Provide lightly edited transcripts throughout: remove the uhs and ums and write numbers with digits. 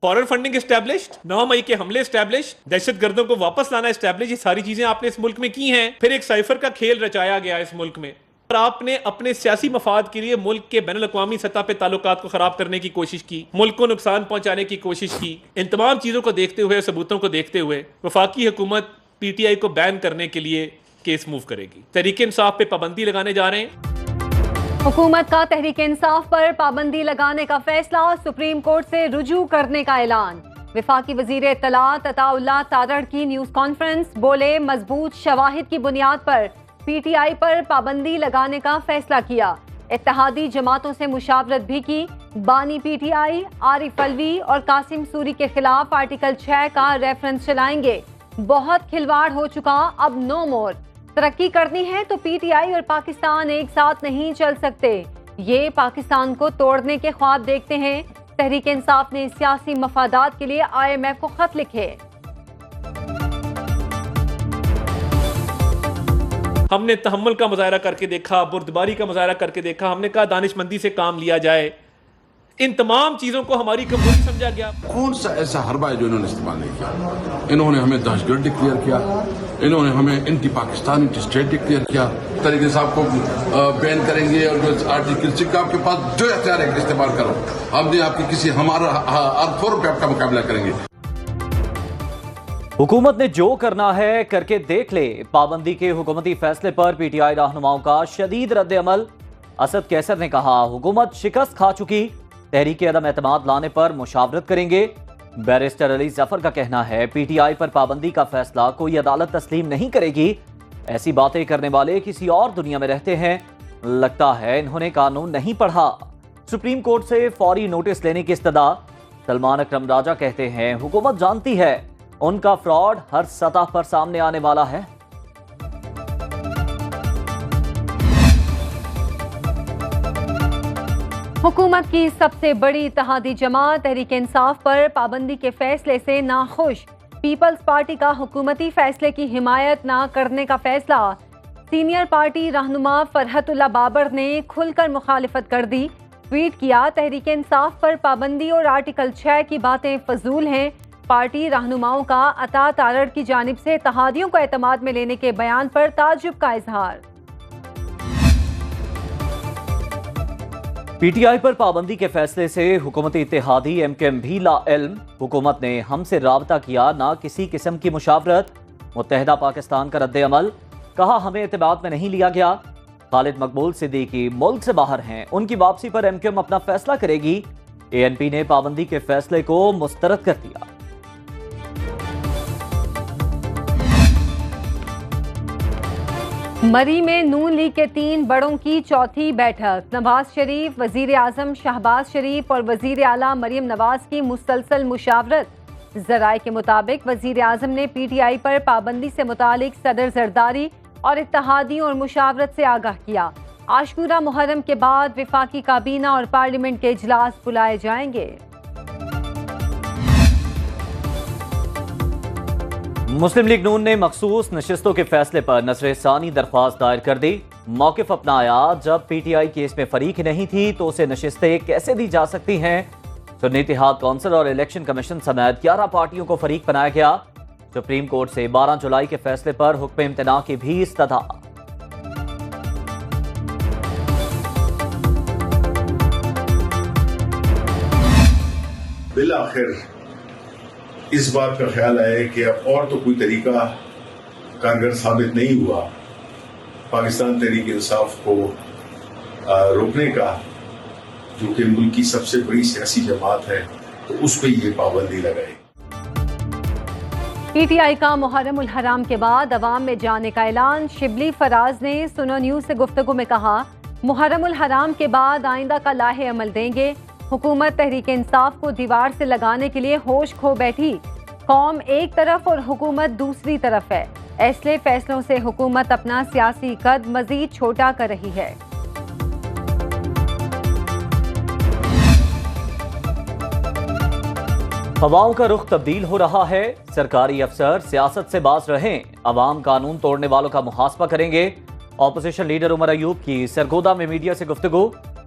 Foreign funding established, 9 मई के हमले establish, दहशतगर्दों को वापस लाना एस्टैब्लिश, ये सारी चीजें आपने इस मुल्क में की हैं। फिर एक साइफर का खेल रचाया गया इस मुल्क में और आपने अपने सियासी मफाद के लिए मुल्क के बैनुल-अक़वामी सतह पे ताल्लुकात को खराब करने की कोशिश की, मुल्क को नुकसान पहुंचाने की कोशिश की। इन तमाम चीजों को देखते हुए, सबूतों को देखते हुए वफाकी हुकूमत पीटीआई को बैन करने के लिए केस मूव करेगी। तहरीक इंसाफ पे पाबंदी लगाने जा रहे हैं। हुकूमत का तहरीक इंसाफ पर पाबंदी लगाने का फैसला, सुप्रीम कोर्ट से रुजू करने का ऐलान। विफाकी वजीर इत्तलात अताउल्लाह तारड़ की न्यूज कॉन्फ्रेंस, बोले मजबूत शवाहिद की बुनियाद पर पीटीआई पर पाबंदी लगाने का फैसला किया। इत्तेहादी जमातों से मुशावरत भी की। बानी पीटीआई आरिफ अलवी और कासिम सूरी के खिलाफ आर्टिकल 6 का रेफरेंस चलाएंगे। बहुत खिलवाड़ हो चुका, अब नो मोर। तरक्की करनी है तो पीटीआई और पाकिस्तान एक साथ नहीं चल सकते। ये पाकिस्तान को तोड़ने के ख्वाब देखते हैं। तहरीक इंसाफ ने सियासी मफादात के लिए IMF को खत लिखे। हमने तहम्मुल का मुजाहरा करके देखा, बुर्दबारी का मुजाहरा करके देखा। हमने कहा दानिशमंदी से काम लिया जाए। इन तमाम चीजों को हमारी कमजोरी समझा गया। कौन सा ऐसा हरबा है जो इन्होंने इस्तेमाल नहीं किया? इन्होंने हमें दहशतगर्द डिक्लेयर किया, इन्होंने हमें anti Pakistan anti state declare किया। तरीके से आपको बैन करेंगे और आर्टिकल 6 आपके पास जो हथियार है इस्तेमाल करो। हमने आपकी किसी हमारा अर्थों पे आपका मुकाबला करेंगे। हुकूमत ने जो करना है करके देख ले। पाबंदी के हुकूमती फैसले पर पीटीआई रहनुमाओं का शदीद रद्द अमल। असद कैसर ने कहा, हुकूमत शिकस्त खा चुकी, तहरीक अदम एतमाद लाने पर मुशावरत करेंगे। बैरिस्टर अली जफर का कहना है, पीटीआई पर पाबंदी का फैसला कोई अदालत तस्लीम नहीं करेगी। ऐसी बातें करने वाले किसी और दुनिया में रहते हैं। लगता है इन्होंने कानून नहीं पढ़ा। सुप्रीम कोर्ट से फौरी नोटिस लेने की इस्तदा। सलमान अकरम राजा कहते हैं, हुकूमत जानती है उनका फ्रॉड हर सतह पर सामने आने वाला है। हुकूमत की सबसे बड़ी इत्तेहादी जमात तहरीक इंसाफ पर पाबंदी के फैसले से नाखुश। पीपल्स पार्टी का हुकूमती फैसले की हिमायत न करने का फैसला। सीनियर पार्टी रहनुमा फरहतुल्लाह बाबर ने खुलकर मुखालिफत कर दी। ट्वीट किया, तहरीक इंसाफ पर पाबंदी और आर्टिकल 6 की बातें फजूल हैं। पार्टी रहनुमाओं का अता तारड़ की जानिब से इत्तेहादियों को एतमाद में लेने के बयान पर ताज्जुब का इजहार। पीटीआई पर पाबंदी के फैसले से हुकूमती इत्तेहादी MKM भी लाइल्म। हुकूमत ने हमसे राबता किया, ना किसी किस्म की मुशावरत। मुत्तहिदा पाकिस्तान का रद्द अमल, कहा हमें एतमाद में नहीं लिया गया। खालिद मकबूल सिद्दीकी मुल्क से बाहर हैं, उनकी वापसी पर MKM अपना फैसला करेगी। ANP ने पाबंदी के फैसले को मुस्तरद कर दिया। मरी में नून लीग के 3 बड़ों की चौथी बैठक। नवाज शरीफ, वजीर आजम शहबाज शरीफ और वजीर आला मरियम नवाज की मुसलसल मुशावरत। जराए के मुताबिक वजीर आजम ने PTI पर पाबंदी से मुतालिक सदर जरदारी और इत्तेहादियों और मुशावरत से आगाह किया। आशूरा मुहर्रम के बाद विफाकी काबीना और पार्लियामेंट के इजलास बुलाए जाएंगे। मुस्लिम लीग नून ने मखसूस नशिस्तों के फैसले पर नजर-ए-सानी दरख्वास्त दायर कर दी। मौक़िफ़ अपनाया, जब PTI केस में फरीक नहीं थी तो उसे नशिस्तें कैसे दी जा सकती हैं। सुन्नी इत्तेहाद कौंसिल और इलेक्शन कमीशन समेत 11 पार्टियों को फरीक बनाया गया। सुप्रीम कोर्ट से 12 जुलाई के फैसले पर हुक्म इम्तना की भी इस्तदा। बिल आखिर इस बात का ख्याल आया कि अब और तो कोई तरीका कारगर साबित नहीं हुआ पाकिस्तान तहरीक इंसाफ को रोकने का, जो कि मुल्क की सबसे बड़ी सियासी जमात है, तो उस पर ये पाबंदी लगाई। PTI का मुहर्रम उल हराम के बाद अवाम में जाने का ऐलान। शिबली फराज ने सुनो न्यूज से गुफ्तगू में कहा, मुहर्रम उल हराम के बाद आइंदा का लाहे अमल देंगे। हुकूमत तहरीक इंसाफ को दीवार से लगाने के लिए होश खो बैठी। कौम एक तरफ और हुकूमत दूसरी तरफ है। ऐसे फैसलों से हुकूमत अपना सियासी कद मजीद छोटा कर रही है। हवाओं का रुख तब्दील हो रहा है। सरकारी अफसर सियासत से बाज रहें, अवाम कानून तोड़ने वालों का मुहासबा करेंगे। ऑपोजिशन लीडर उमर अयूब की सरगोदा में मीडिया से गुफ्तगू।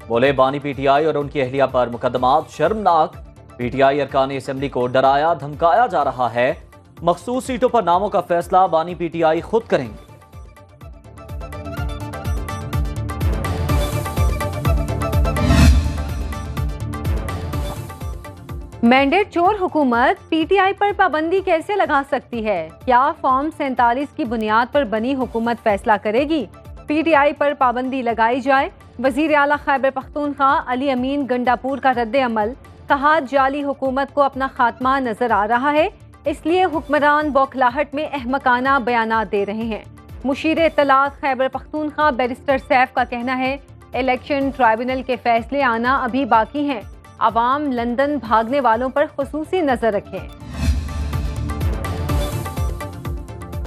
बोले, बानी PTI और उनकी अहलिया पर मुकदमात शर्मनाक, पीटीआई अरकान असेंबली को डराया धमकाया जा रहा है। मखसूस सीटों पर नामों का फैसला बानी पीटीआई खुद करेंगे। मैंडेट चोर हुकूमत पीटीआई पर पाबंदी कैसे लगा सकती है? क्या फॉर्म 47 की बुनियाद पर बनी हुकूमत फैसला करेगी पीटीआई पर पाबंदी लगाई जाए? वजीर आला खैबर पख्तूनख्वा अली अमीन गंडापुर का रद्द अमल, कहा जाली हुकूमत को अपना खात्मा नजर आ रहा है, इसलिए हुक्मरान बौखलाहट में अहमकाना बयानात दे रहे हैं। मुशीर इत्तलात खैबर पख्तूनख्वा बैरिस्टर सैफ का कहना है इलेक्शन ट्राइब्यूनल के फैसले आना अभी बाकी हैं, अवाम लंदन भागने वालों पर खुसूसी नजर रखें।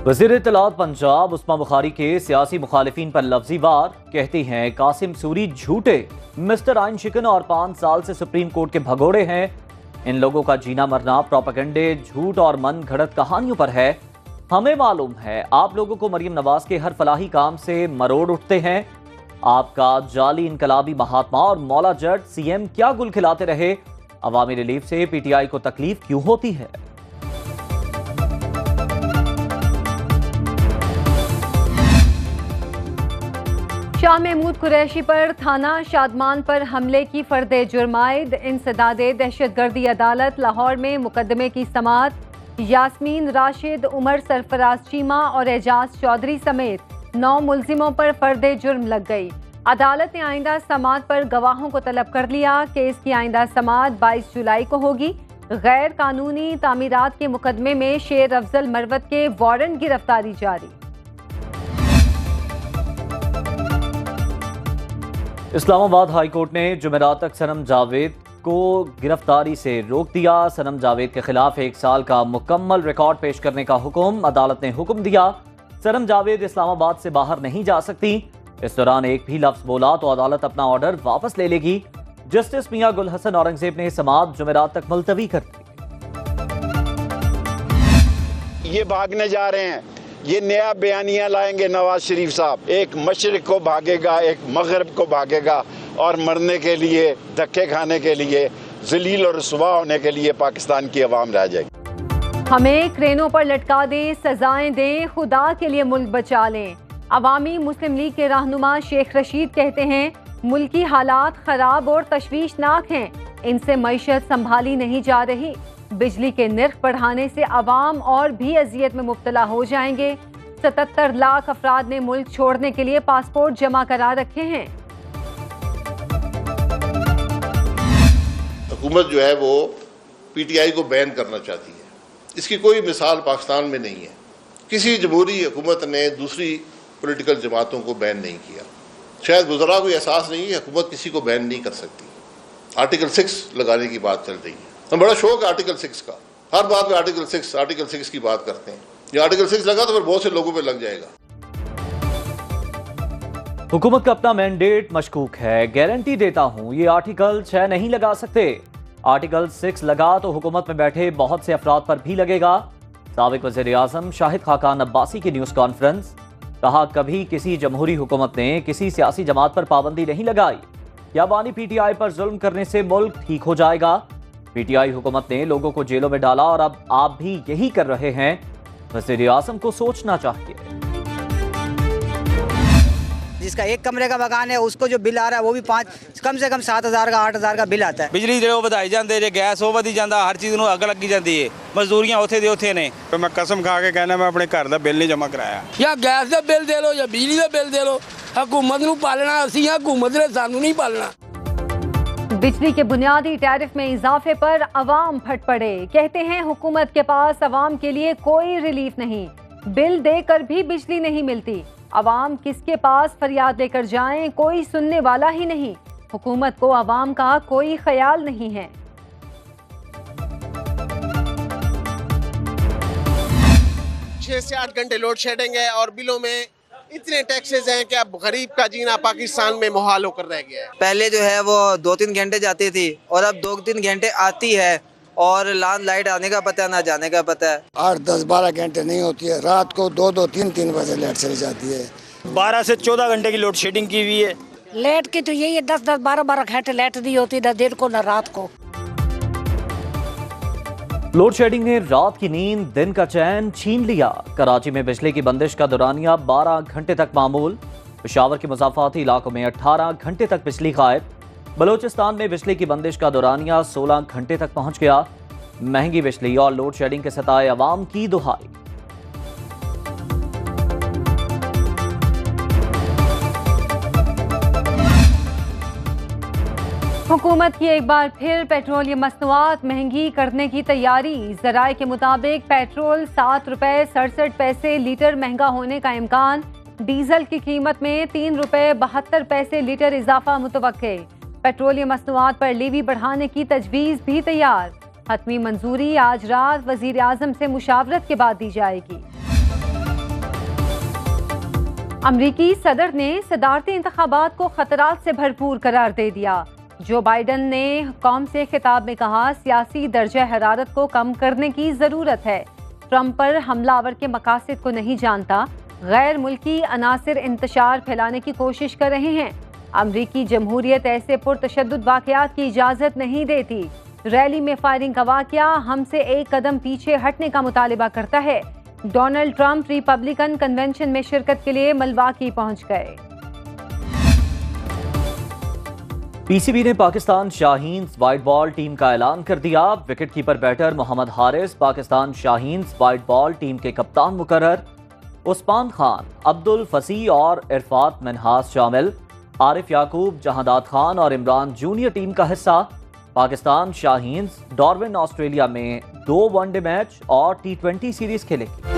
वज़ीर इत्तलात पंजाब उस्मा बुखारी के सियासी मुखालिफिन पर लफ्जी वार, कहती हैं कासिम सूरी झूठे, मिस्टर आइन शिकन और 5 साल से सुप्रीम कोर्ट के भगोड़े हैं। इन लोगों का जीना मरना प्रोपेगेंडे, झूठ और मन घड़त कहानियों पर है। हमें मालूम है आप लोगों को मरियम नवाज के हर फलाही काम से मरोड़ उठते हैं। आपका जाली इनकलाबी महात्मा और मौला जट सीएम क्या गुल खिलाते रहे? अवामी रिलीफ से पीटीआई को तकलीफ क्यों होती है? शाह महमूद कुरैशी पर थाना शादमान पर हमले की फर्द जुर्माइद, इंसदादे दहशतगर्दी अदालत लाहौर में मुकदमे की समाअत। यास्मीन राशिद, उमर सरफराज चीमा और एजाज चौधरी समेत 9 मुल्जिमों पर फर्द जुर्म लग गई। अदालत ने आइंदा समाअत पर गवाहों को तलब कर लिया। केस की आइंदा समाअत 22 जुलाई को होगी। गैर कानूनी तामीरात के मुकदमे में शेर अफजल मरवत के वारंट गिरफ्तारी जारी। इस्लामाबाद हाई कोर्ट ने जुमेरात तक सनम जावेद को गिरफ्तारी से रोक दिया। सनम जावेद के खिलाफ 1 साल का मुकम्मल रिकॉर्ड पेश करने का हुक्म अदालत ने हुक्म दिया। सनम जावेद इस्लामाबाद से बाहर नहीं जा सकती। इस दौरान एक भी लफ्ज बोला तो अदालत अपना ऑर्डर वापस ले लेगी। जस्टिस मियां गुल हसन औरंगजेब ने समाअत जुमेरात तक मुलतवी कर दी। ये भागने जा रहे हैं, ये नया बयानिया लाएंगे नवाज शरीफ साहब। एक मशरिक को भागेगा, एक मगरब को भागेगा और मरने के लिए, धक्के खाने के लिए, जलील और रुसवा होने के लिए पाकिस्तान की आवाम रह जाएगी। हमें क्रेनों पर लटका दें, सजाएं दें, खुदा के लिए मुल्क बचा लें। अवामी मुस्लिम लीग के रहनुमा शेख रशीद कहते हैं मुल्की हालात खराब और तशवीशनाक हैं, इनसे मईशत संभाली नहीं जा रही। बिजली के निर्ख बढ़ाने से अवाम और भी अजियत में मुब्तला हो जाएंगे। 77 लाख अफराद ने मुल्क छोड़ने के लिए पासपोर्ट जमा करा रखे हैं। हुकूमत जो है वो पीटीआई को बैन करना चाहती है। इसकी कोई मिसाल पाकिस्तान में नहीं है। किसी जमहूरी हुकूमत ने दूसरी पॉलिटिकल जमातों को बैन नहीं किया। शायद वज़रा को एहसास नहीं है हुकूमत किसी को बैन नहीं कर सकती। आर्टिकल 6 लगाने की बात चल रही है। हम बड़ा शौक है आर्टिकल 6 का, हर बात में आर्टिकल 6 की बात करते हैं। ये आर्टिकल 6 लगा तो फिर बहुत से लोगों पे लग जाएगा। हुकूमत का अपना मैंडेट मशकूक है। गारंटी देता हूं ये आर्टिकल 6 नहीं लगा सकते। आर्टिकल 6 लगा तो हुकूमत में बैठे बहुत से अफराद पर भी लगेगा। साबिक वज़ीर आज़म शाहिद खाकान अब्बासी की न्यूज़ कॉन्फ्रेंस, कहा कभी किसी जमहूरी हुकूमत ने किसी सियासी जमात पर पाबंदी नहीं लगाई। क्या बानी पीटीआई पर जुल्म करने से मुल्क ठीक हो जाएगा? पीटीआई हुकूमत ने लोगों को जेलों में डाला और अब आप भी यही कर रहे हैं। वज़ीर आज़म को सोचना चाहिए। जिसका एक कमरे का मकान है उसको जो बिल आ रहा है वो भी कम से कम 7,000 का 8,000 का बिल आता है। बिजली दे ਵਧਾਈ ਜਾਂਦੇ ਜੇ ਗੈਸ ਉਹ ਵਧੀ ਜਾਂਦਾ, ਹਰ ਚੀਜ਼ ਨੂੰ ਅੱਗ ਲੱਗੀ ਜਾਂਦੀ ਏ। ਮਜ਼ਦੂਰੀਆਂ ਉੱਥੇ ਦੇ ਉੱਥੇ ਨੇ। ਮੈਂ ਕਸਮ ਖਾ ਕੇ ਕਹਿਣਾ ਮੈਂ ਆਪਣੇ ਘਰ ਦਾ ਬਿੱਲ ਨਹੀਂ ਜਮ੍ਹਾਂ ਕਰਾਇਆ। ਜਾਂ ਗੈਸ ਦਾ ਬਿੱਲ ਦੇ ਲਓ ਜਾਂ ਬਿਜਲੀ ਦਾ ਬਿੱਲ ਦੇ ਲਓ। हुकूमत ਨੂੰ ਪਾਲਣਾ ਅਸੀਂ, हुकूमत ने ਸਾਨੂੰ नहीं पालना। बिजली के बुनियादी टैरिफ में इजाफे पर अवाम फट पड़े। कहते हैं हुकूमत के पास अवाम के लिए कोई रिलीफ नहीं, बिल देकर भी बिजली नहीं मिलती। अवाम किसके पास फरियाद लेकर जाएं, कोई सुनने वाला ही नहीं। हुकूमत को अवाम का कोई ख्याल नहीं है। 6 से 8 घंटे लोड शेडिंग है और बिलों में इतने टैक्सेस हैं कि अब गरीब का जीना पाकिस्तान में मुहाल होकर रह गया है। पहले जो है वो 2-3 घंटे जाती थी और अब 2-3 घंटे आती है और लाइट आने का पता है ना जाने का पता है। 8, 10, 12 घंटे नहीं होती है। रात को 2-2, 3-3 बजे लाइट चली जाती है। 12 से 14 घंटे की लोड शेडिंग की हुई है। लाइट की तो यही है 10-10, 12-12 घंटे लाइट दी होती, ना दिन को ना रात को। लोड शेडिंग ने रात की नींद, दिन का चैन छीन लिया। कराची में बिजली की बंदिश का दौरानिया 12 घंटे तक मामूल। पेशावर के मुज़ाफ़ाती इलाकों में 18 घंटे तक बिजली गायब। बलोचिस्तान में बिजली की बंदिश का दौरानिया 16 घंटे तक पहुंच गया। महंगी बिजली और लोड शेडिंग के सताए अवाम की दुहाई। हुकूमत की एक बार फिर पेट्रोलियम मसनूआत महंगी करने की तैयारी। ज़राए के मुताबिक पेट्रोल 7 रुपए 67 पैसे लीटर महंगा होने का इम्कान। डीजल की कीमत में 3 रुपए 72 पैसे लीटर इजाफा मुतवक्के। पेट्रोलियम मसनूआत पर लीवी बढ़ाने की तजवीज़ भी तैयार। हतमी मंजूरी आज रात वज़ीर आज़म से मुशावरत के बाद दी जाएगी। अमरीकी सदर ने सदारती इंतखाबात को खतरात से भरपूर करार दे दिया। जो बाइडन ने कौम से खिताब में कहा, सियासी दर्जा हरारत को कम करने की जरूरत है। ट्रंप पर हमलावर के मकासद को नहीं जानता। गैर मुल्की अनासिर इंतशार फैलाने की कोशिश कर रहे हैं। अमरीकी जमहूरियत ऐसे पुरतशद्दुद वाक़यात की इजाज़त नहीं देती। रैली में फायरिंग का वाक़या हमसे एक कदम पीछे हटने का मुतालिबा करता है। डोनाल्ड ट्रंप रिपब्लिकन कन्वेंशन में शिरकत के लिए मिल्वाकी पहुंच गए। पीसीबी ने Pakistan Shaheens white ball team का ऐलान कर दिया। Wicketkeeper batter Mohammad Haris Pakistan Shaheens white ball team के कप्तान मुकर्रर। उस्मान खान, अब्दुल फसी और इरफात मिन्हास शामिल। आरिफ याकूब, जहांदाद खान और इमरान जूनियर टीम का हिस्सा। पाकिस्तान शाहीन्स डार्विन ऑस्ट्रेलिया में 2 वनडे मैच और T20 सीरीज खेलेगी।